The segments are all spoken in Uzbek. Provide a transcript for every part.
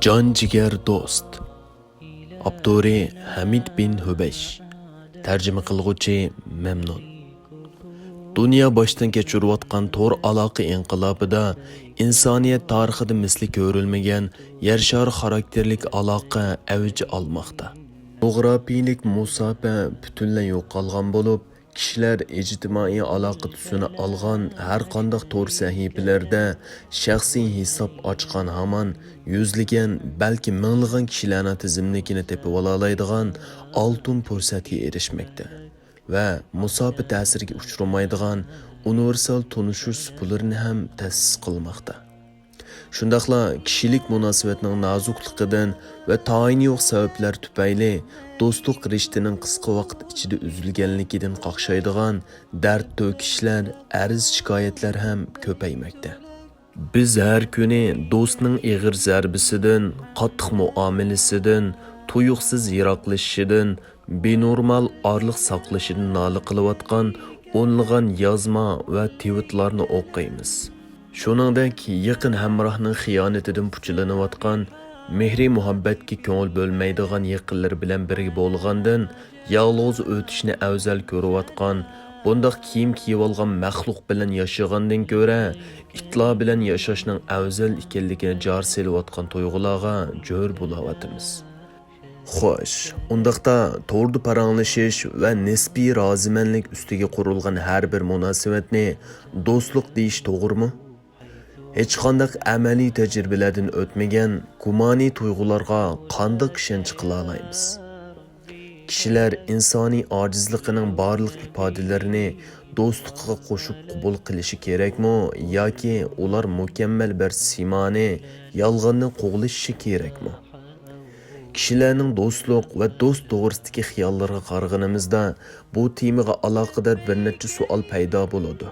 Can ciger do'st. Abduri Hamid bin Hubesh. Tarjima qilguvchi Memnun. Dunyo boshdan kechirayotgan to'r aloqa inqilobida insoniyat tarixida misli ko'rilmagan yershar xarakterlik aloqa avj olmoqda. To'g'rapiylik musofa butunlay yo'qolgan bo'lib, kishilar ijtimoiy aloqa tusini olgan har qanday to'r sahifalarida shaxsiy hisob ochgan hamon yuzlagan, balki minglagan kishilarning tizimligini tepib olaydigan oltin fursatga erishmoqda va musofa ta'siriga uchramaydigan universal tunishuv usularini ham ta'sis qilmoqda. Shundaqla kishilik munosabatning nozukligidan va tayini yo'q sabablar tufayli do'stlik rishtining qisqa vaqt ichida uzilganligidan qaqshaydigan dard to'kishlar, arz shikoyatlar ham ko'paymoqda. Biz har kuni do'stning ig'ir zarbisidan, qattiq muomalasidan, tuyuqsiz yiroqlashishidan, benormal orliq saqlashidan nola qilayotgan o'nlagan yozma va tweetlarni o'qiymiz. Shuningdek, yaqin hamrohning xiyonatidan puchlanayotgan, mehri muhabbatga ko'ngil bo'lmaydigan yaqinlar bilan birga bo'lgandan yolg'iz o'tishni afzal ko'rayotgan, bundoq kiyim kiyib olgan maxluq bilan yashagandan ko'ra, itlar bilan yashashning afzal ekanligini jar selayotgan tuyg'ularga jo'r bo'layotimiz. Xo'sh, undaqda to'rda paranglashish va nisbiy rozimanlik ustiga qurilgan har bir munosabatni do'stlik deyish to'g'rimi? Hech qanday amaliy tajribalardan o'tmagan gumoniy tuyg'ularga qanday ishonch qila olamiz? Kishilar insoniy ojizligining barliq ifodalarini do'stlikqa qo'shib qabul qilishi kerakmi yoki ular mukammal bir simoni yolg'onni qo'g'lishi kerakmi? Kishilarning do'stlik va do'st to'g'risidagi xiyollarga qarag'animizda bu temaga aloqador bir necha savol paydo bo'ladi.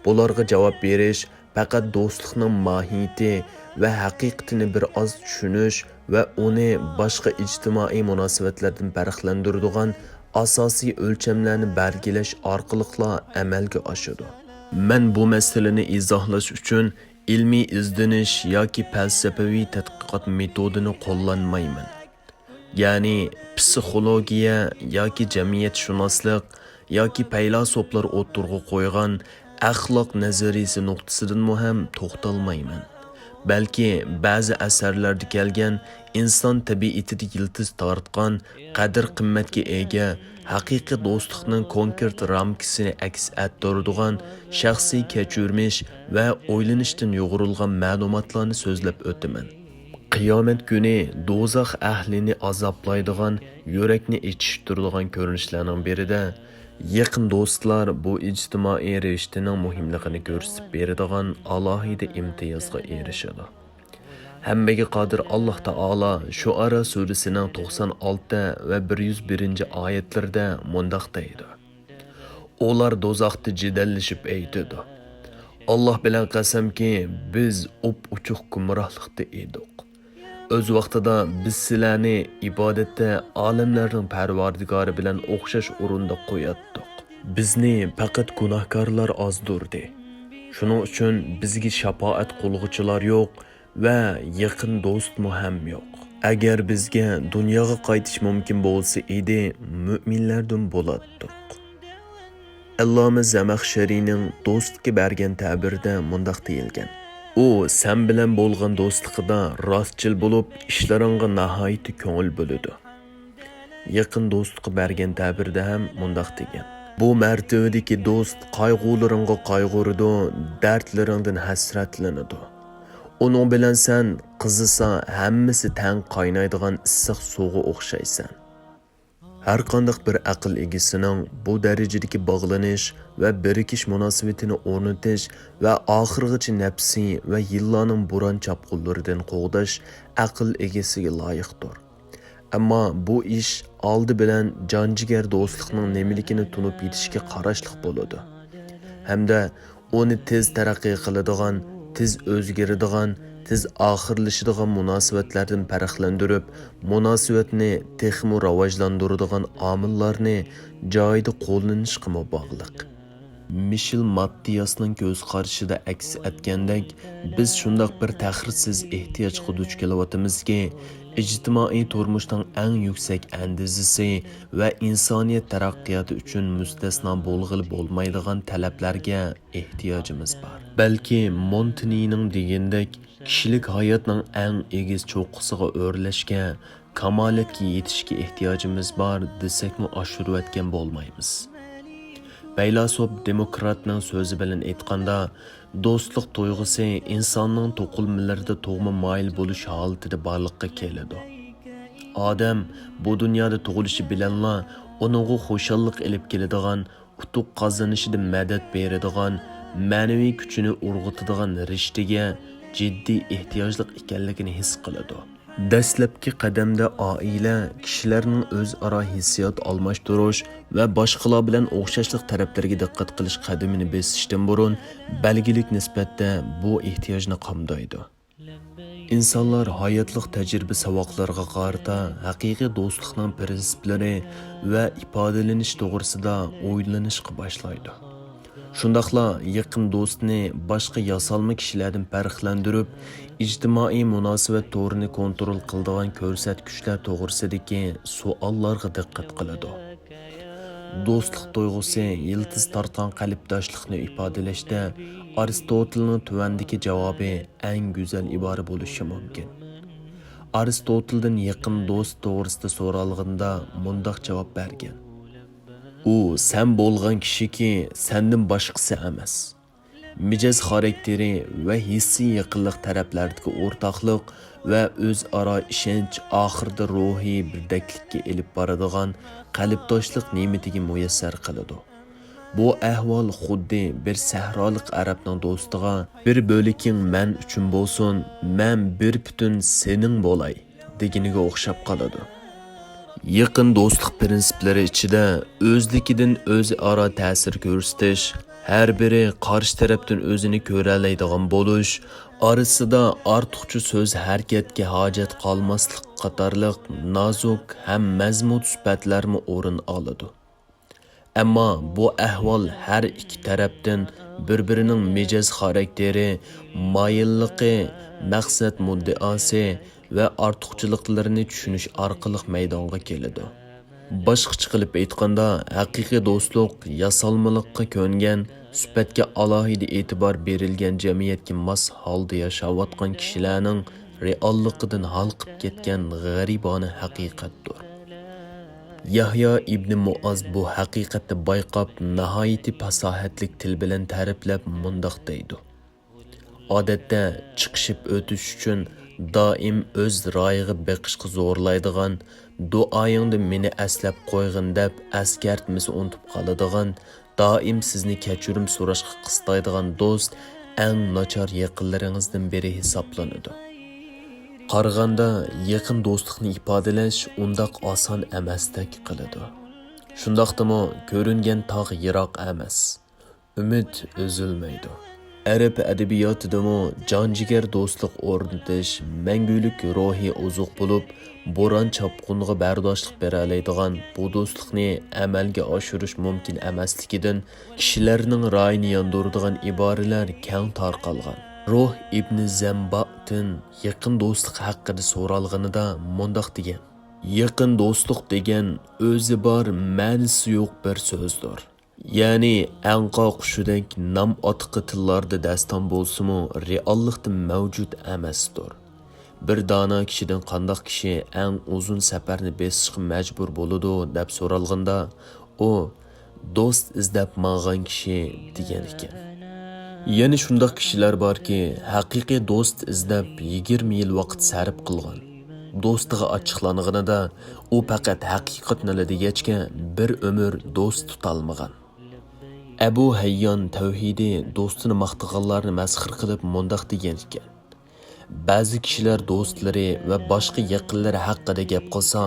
Bularga javob berish faqat do'stlikning mohiyati va haqiqatini bir oz tushunish va uni boshqa ijtimoiy munosabatlardan farqlantiradigan asosiy o'lchamlarni belgilash orqali amalga oshadi. Men bu masalani izohlash uchun ilmiy izdanish yoki falsafaviy tadqiqot metodini qo'llanmayman. Ya'ni psixologiya yoki jamiyatshunoslik yoki faylasuflar o'tirg'i qo'ygan axloq nazariyasi nuqtasidan ham to'xtalmayman. Balki ba'zi asarlarda kelgan inson tabiatida yildiz tortgan, qadr-qimmatga ega, haqiqiy do'stlikning konkret ramkasini aks ettiradigan shaxsiy kechirmish va o'ylanishdan yo'g'rilgan ma'lumotlarni so'zlab o'taman. Qiyomat kuni do'zax ahlini azoblaydigan, yurakni ichishtiradigan ko'rinishlarning birida yaqin do'stlar bu ijtimoiy rishtaning muhimligini ko'rsatib beradigan alohida imtiyozga erishadi. Hammaga qodir Alloh taolo Shuara surasining 96 va 101-oyatlarida mundaq deydi. Ular do'zaxda jidallashib aytadi: Alloh bilan qasamki, biz uchuq gumrohlikda edik. O'z vaqtida biz sizlarni ibodatda olamlarning Parvardigori bilan o'xshash o'rinda qo'yatdik. Bizni faqat gunohkorlar ozdirdi. Shuning uchun bizga shafaat qilg'uchilar yo'q va yaqin do'st ham yo'q. Agar bizga dunyoga qaytish mumkin bo'lsa edi, mu'minlardan bo'lardik. Alloma Zamaxsharining do'stga bergan ta'birida mundaq deyilgan: U sen bilan bo'lgan do'stligida rostchil bo'lib, ishlaringga nihoyat ko'ngil bo'ladi. Yaqin do'stga bergan ta'birda ham mundaq degan: Bu martabadagi do'st qayg'ularingga qayg'uradi, dardlaringdan hasratlanadi. Uning bilan sen qizisa hammasi tang qaynaydigan issiq suvga o'xshaysan. Har qanday bir aql egasining bu darajadagi bog'lanish va birikish munosabatini o'rnatish va oxirgacha nafsi va yillarning buron chapqullaridan qo'g'dash aql egasiga loyiqdir. Ammo bu ish oldi bilan jonjigar do'stlikning nemaligini tunib yetishga qarashliq bo'ladi. Hamda uni tez taraqqiy qiladigan, tez o'zgaradigan, tez oxirlashadigan munosabatlardan farqlantirib, munosabatni texmi rivojlantiradigan omillarni joyida qo'llanishga bog'liq. Michel Matthiasning ko'z qarashida aks etgandek, biz shundoq bir tahrirsiz ehtiyojga duch kelyapmizki, ijtimoiy turmushning eng yuksak andizisi va insoniyat taraqqiyoti uchun mustasno bo'lg'ili bo'lmaydigan talablarga ehtiyojimiz bor. Balki Montaign'ning degandek, kishilik hayotning eng egiz cho'qqisiga o'rlashga, kamolatga yetishga ehtiyojimiz bor desakmi oshirayotgan bo'lmaymiz. Faylasuf demokratning so'zi bilan aytganda, do'stlik tuyg'usi insonning to'qilmalarida tug'ma moyil bo'lish holatida borliqqa keladi. Odam bu dunyoda tug'ilishi bilanla uningga xushallik elib keladigan, utuq qozonishida madad beradigan, ma'naviy kuchini urg'itadigan rishtaga jiddiy ehtiyojli ekanligini his qiladi. Dastlabki qadamda oila kishilarning o'zaro hissiyot almashtirish va boshqalar bilan o'xshashlik taraflariga diqqat qilish qadamini besishdan burun belgilik nisbatda bu ehtiyojni qamdaydi. İnsanlar hayotlik tajriba saboqlariga qarata haqiqiy do'stlikning prinsiplari va ifodalanish to'g'risida o'ylanishga boshlaydi. Shundaqla yaqin do'stni boshqa yasalma kishilardan farqlantirib, ijtimoiy munosabat to'rini kontrol qiladigan ko'rsatkichlar to'g'risidagi savollarga diqqat qiladi. Do'stlik tuyg'usi yiltiz tortgan qalbdoshlikni ifodalashda Aristotelning tuvandagi javobi eng go'zal ibora bo'lishi mumkin. Aristoteldan yaqin do'st to'g'risida so'ralganda mundaq javob bergan: U sen bo'lgan kishiki sendan boshqasi emas. Mijoz xarakteri va hissiy yaqinlik taraflaridagi o'rtoqlik va o'zaro ishonch oxirida ruhiy birdaklikka elib boradigan qalbdoshlik ne'matiga muyassar qiladi. Bu ahvol xuddi bir sahrolik arabning do'stiga bir bo'liking men uchun bo'lsin, men bir butun sening bo'lay deganiga o'xshab qoladi. Yaqin do'stlik prinsiplari ichida o'zlikidan o'zaro ta'sir ko'rsatish, har biri qarshi tarafdan o'zini ko'ralaydigan bo'lish, orasida ortiqcha so'z harakatga hojat qolmaslik qatorliq nozuk ham mazmun sifatlarmi o'rin oladi. Ammo bu ahvol har ikki tarafdan bir-birining mijoz xarakteri, moyilligi, maqsad muddaosi va ortiqchiliklarini tushunish orqali maydonga keladi. Boshqacha qilib aytganda, haqiqiy do'stlik yasalmalikqa ko'ngan, sifatga alohida e'tibor berilgan jamiyatga mos holda yashayotgan kishilarning realligidan halqib ketgan g'aribona haqiqatdir. Yahyo ibn Muaz bu haqiqatni bayqab, nihoyatda fasohatlik til bilan ta'riflab mundaq deydi: Odatda chiqishib o'tish uchun doim o'z royiga beqishga zo'rlaydigan, duoyingda meni aslab qo'yg'in deb askartmisi unutib qoladigan, doim sizni kechirim so'rashga qistaydigan do'st eng nachar yaqinlaringizdan biri hisoblanadi. Qaraganda yaqin do'stlikni ifodalash undaq oson emasdek qiladi. Shundaqdimi ko'ringan tog' yiroq emas. Umid uzilmaydi. Arab adabiyotidami jonjigar do'stlik o'rnatish mangulik ruhiy ozuq bo'lib, bo'ron chopqunga bardoshlik bera oladigan bu do'stlikni amalga oshirish mumkin emasligidan kishilarning ra'yini yondiradigan iboralar keng tarqalgan. Ruh ibn Zambatin yaqin do'stlik haqida so'ralganida mundaq degan: Yaqin do'stlik degan o'zi bor, ma'nisi yo'q bir so'zdir. Ya'ni anqa qushidek nam otqi tillarda daston bo'lsa-mu, reallikda mavjud emasdir. Bir dona kishidan qandoq kishi eng uzun safarni besishga majbur bo'ladi deb so'ralganda, u do'st izlab mang'an kishi degan ekan. Yana shundoq kishilar borki, haqiqiy do'st izlab 20 yil vaqt sarf qilgan. Do'stiga ochiqlanganida u faqat haqiqatni degachga bir umr do'st tutolmagan. Abu Hayyon tavhidi do'stini maqtaganlarni masxir qilib mundaq degan ekan: Ba'zi kishilar do'stlari va boshqa yaqinlari haqida gap qilsa,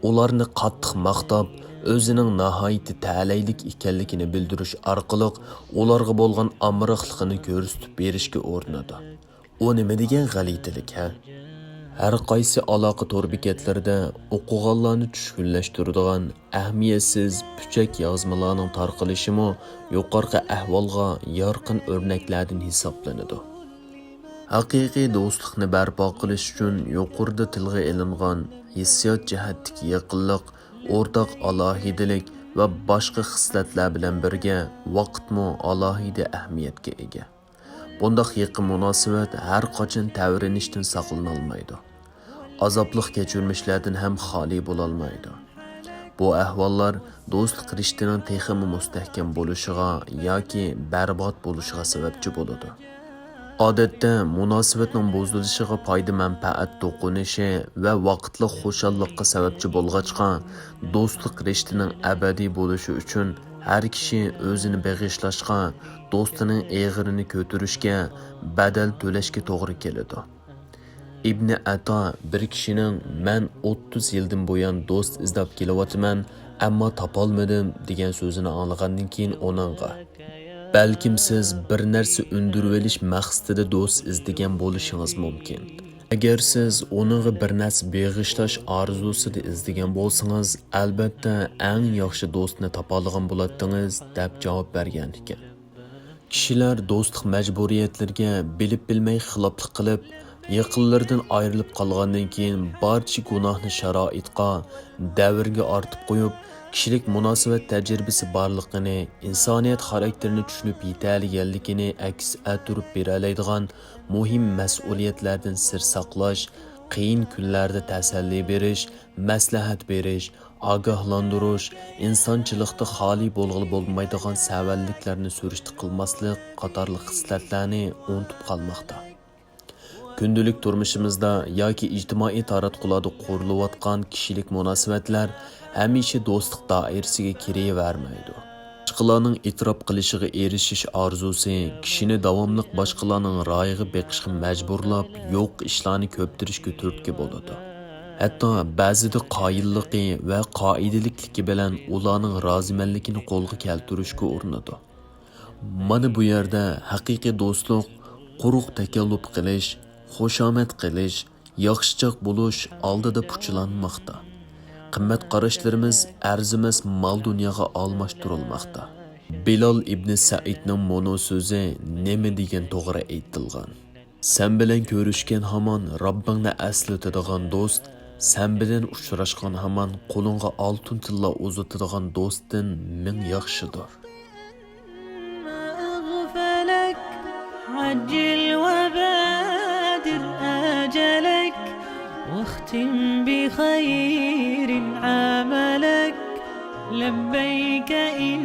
ularni qattiq maqtab, o'zining nihoyatda ta'laylik ekanligini bildirish orqali ularga bo'lgan amroqligini ko'rsatib berishga urinadi. U nima degan g'alitilik, ha? Har qaysi aloqa tor bekatlarida o'qiganlarni tushkunlashtiradigan ahamiyatsiz puchak yozmalarning tarqalishimi yuqorqi ahvolga yorqin o'rnaklardan hisoblanadi. Haqiqiy do'stlikni barpo qilish uchun yuqorida tilga ilingan hissiyot jihatdagi yaqinlik, o'rtaq alohidalik va boshqa xislatlar bilan birga vaqtmi alohida ahamiyatga ega. Bundaq yaqin munosabat har qachon tavrinishdan saqlanolmaydi. Azobli kechirmishlardan ham xoli bo'lolmaydi. Bu ahvollar do'stlik rishtining texmi mustahkam bo'lishiga yoki barbod bo'lishiga sababchi bo'ladi. Odatda munosabatning buzilishiga foyda manfaat to'qinishi va vaqtli xushallikqa sababchi bo'lg'achqa, do'stlik rishtining abadiy bo'lishi uchun har kishi o'zini bag'ishlashga, do'stining eg'irini ko'tarishga, badal to'lashga to'g'ri keladi. Ibn Ato bir kishining "Men 30 yildan buyon do'st izlab kelyapman, ammo topolmadim" degan so'zini anglagandan keyin onunga "Balkim siz bir narsa undirib olish maqsadida do'st izlagan bo'lishingiz mumkin. Agar siz onunga bir narsa beg'ishlash orzusida izlagan bo'lsangiz, albatta eng yaxshi do'stni topa olgan bo'lardingiz" deb javob bergan ekan. Kishilar do'stlik majburiyatlarga bilib bilmay xiloflik qilib, yaqinlardan ayrilib qolgandan keyin barcha gunohni sharoitga, davrga ortib qo'yib, kishilik munosabat tajribasi borligini, insoniyat xarakterini tushunib yetalganligini aks ettirib beralaydigan muhim mas'uliyatlardan sir saqlash, qiyin kunlarda tasalli berish, maslahat berish, ogohlantirish, insonchilikda xoli bo'lg'ili bo'lmaydigan savalliklarni surishti qilmaslik qatorli xislatlarni unutib qolmoqda. Kundalik turmushimizda yoki ijtimoiy taratqularda qurilayotgan kishilik munosabatlar hamisha do'stlik doirasiga kiravermaydi. Boshqalarning e'tirof qilishiga erishish orzusi kishini davomli boshqalarning ra'yiga beqishga majburlab, yo'q ishlarni ko'ptirishga turtki bo'ladi. Hatto ba'zida qoyilligi va qoidalikligi bilan ularning rozimanligini qo'lga keltirishga urinadi. Mana bu yerda haqiqiy do'stlik quruq takalluf qilish, xushomad qilish, yaxshichoq bo'lish oldida puchlanmoqda. Qimmat qarashlarimiz arzimas mol dunyoga almashtirilmoqda. Bilal ibn Saidning mono so'zi nima degan to'g'ri aytilgan. Sen bilan ko'rishgan hamon Robbingni aslatadigan do'st, sen bilan uchrashgan hamon qo'lingga oltin tilla uzatadigan do'stdan ming yaxshidir. عجل وبادر آجلك واختم بخير عملك لبيك إن